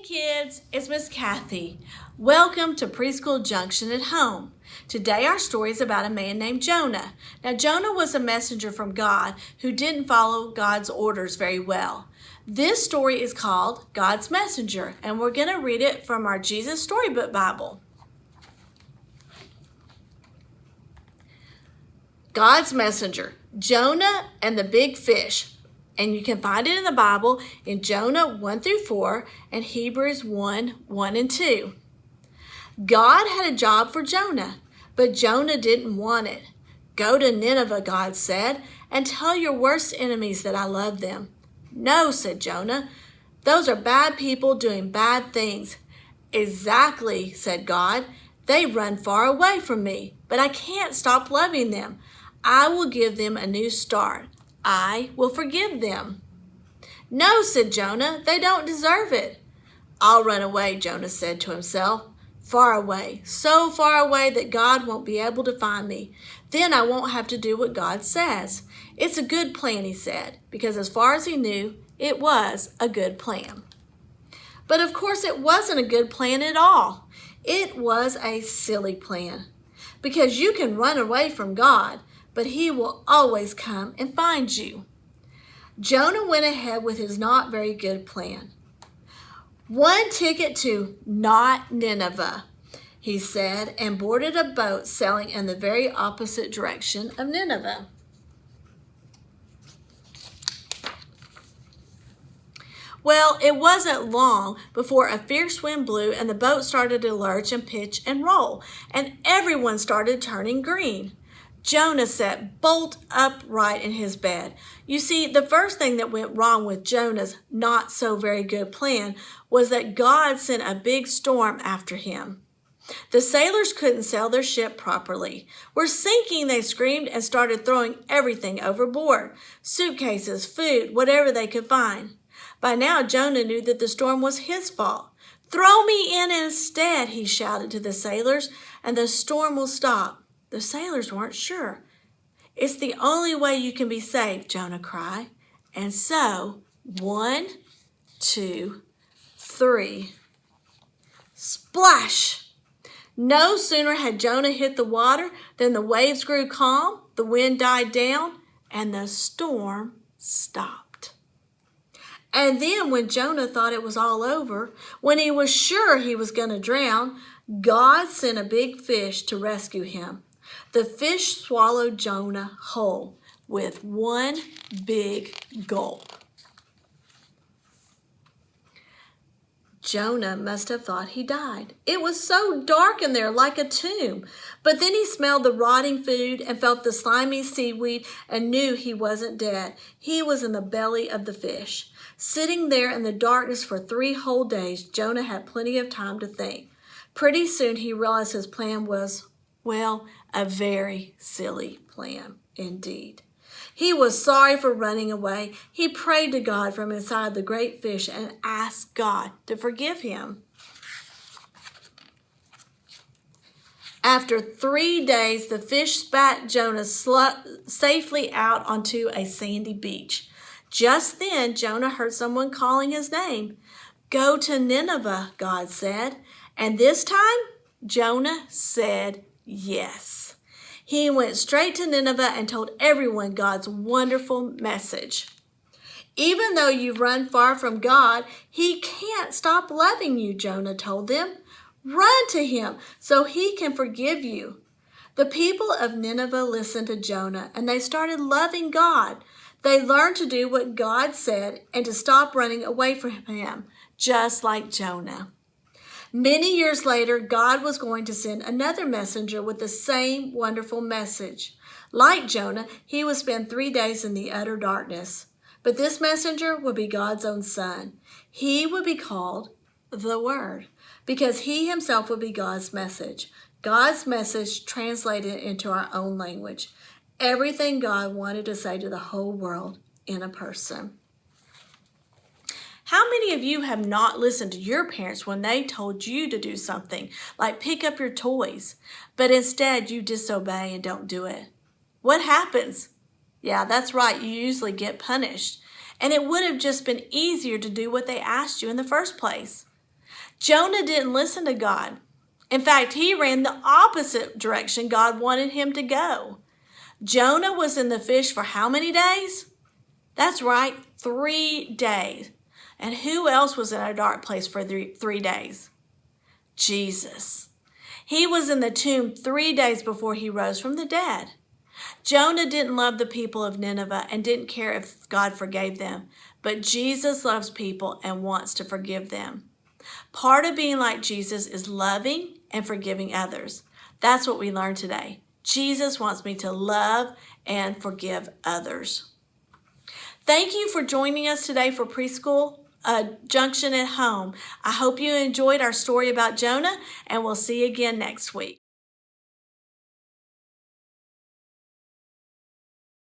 Hey kids, it's Miss Cathy. Welcome to Preschool Junction at home. Today our story is about a man named Jonah. Now Jonah was a messenger from God who didn't follow God's orders very well. This story is called God's Messenger, and we're going to read it from our Jesus Storybook Bible. God's Messenger, Jonah and the Big Fish. And you can find it in the Bible in Jonah 1 through 4 and Hebrews 1 and 2. God had a job for Jonah, but Jonah didn't want it. Go to Nineveh, God said, and tell your worst enemies that I love them. No, said Jonah. Those are bad people doing bad things. Exactly, said God. They run far away from me, but I can't stop loving them. I will give them a new start. I will forgive them. No, said Jonah, they don't deserve it. I'll run away, Jonah said to himself. Far away, so far away that God won't be able to find me. Then I won't have to do what God says. It's a good plan, he said, because as far as he knew, it was a good plan. But of course it wasn't a good plan at all. It was a silly plan, because you can run away from God, but he will always come and find you. Jonah went ahead with his not very good plan. One ticket to not Nineveh, he said, and boarded a boat sailing in the very opposite direction of Nineveh. Well, it wasn't long before a fierce wind blew and the boat started to lurch and pitch and roll, and everyone started turning green. Jonah sat bolt upright in his bed. You see, the first thing that went wrong with Jonah's not so very good plan was that God sent a big storm after him. The sailors couldn't sail their ship properly. We're sinking, they screamed and started throwing everything overboard. Suitcases, food, whatever they could find. By now, Jonah knew that the storm was his fault. Throw me in instead, he shouted to the sailors, and the storm will stop. The sailors weren't sure. It's the only way you can be saved, Jonah cried. And so, 1, 2, 3, splash! No sooner had Jonah hit the water than the waves grew calm, the wind died down, and the storm stopped. And then when Jonah thought it was all over, when he was sure he was going to drown, God sent a big fish to rescue him. The fish swallowed Jonah whole with one big gulp. Jonah must have thought he died. It was so dark in there like a tomb. But then he smelled the rotting food and felt the slimy seaweed and knew he wasn't dead. He was in the belly of the fish. Sitting there in the darkness for 3 whole days, Jonah had plenty of time to think. Pretty soon he realized his plan was, well, a very silly plan indeed. He was sorry for running away. He prayed to God from inside the great fish and asked God to forgive him. After 3 days, the fish spat Jonah safely out onto a sandy beach. Just then, Jonah heard someone calling his name. Go to Nineveh, God said. And this time, Jonah said yes. He went straight to Nineveh and told everyone God's wonderful message. Even though you've run far from God, he can't stop loving you, Jonah told them. Run to him so he can forgive you. The people of Nineveh listened to Jonah and they started loving God. They learned to do what God said and to stop running away from him, just like Jonah. Many years later, God was going to send another messenger with the same wonderful message. Like Jonah, he would spend 3 days in the utter darkness. But this messenger would be God's own son. He would be called the Word, because he himself would be God's message. God's message translated into our own language. Everything God wanted to say to the whole world in a person. How many of you have not listened to your parents when they told you to do something, like pick up your toys, but instead you disobey and don't do it? What happens? Yeah, that's right, you usually get punished. And it would have just been easier to do what they asked you in the first place. Jonah didn't listen to God. In fact, he ran the opposite direction God wanted him to go. Jonah was in the fish for how many days? That's right, 3 days. And who else was in a dark place for 3 days? Jesus. He was in the tomb 3 days before he rose from the dead. Jonah didn't love the people of Nineveh and didn't care if God forgave them. But Jesus loves people and wants to forgive them. Part of being like Jesus is loving and forgiving others. That's what we learned today. Jesus wants me to love and forgive others. Thank you for joining us today for Preschool Junction at Home. I hope you enjoyed our story about Jonah, and we'll see you again next week.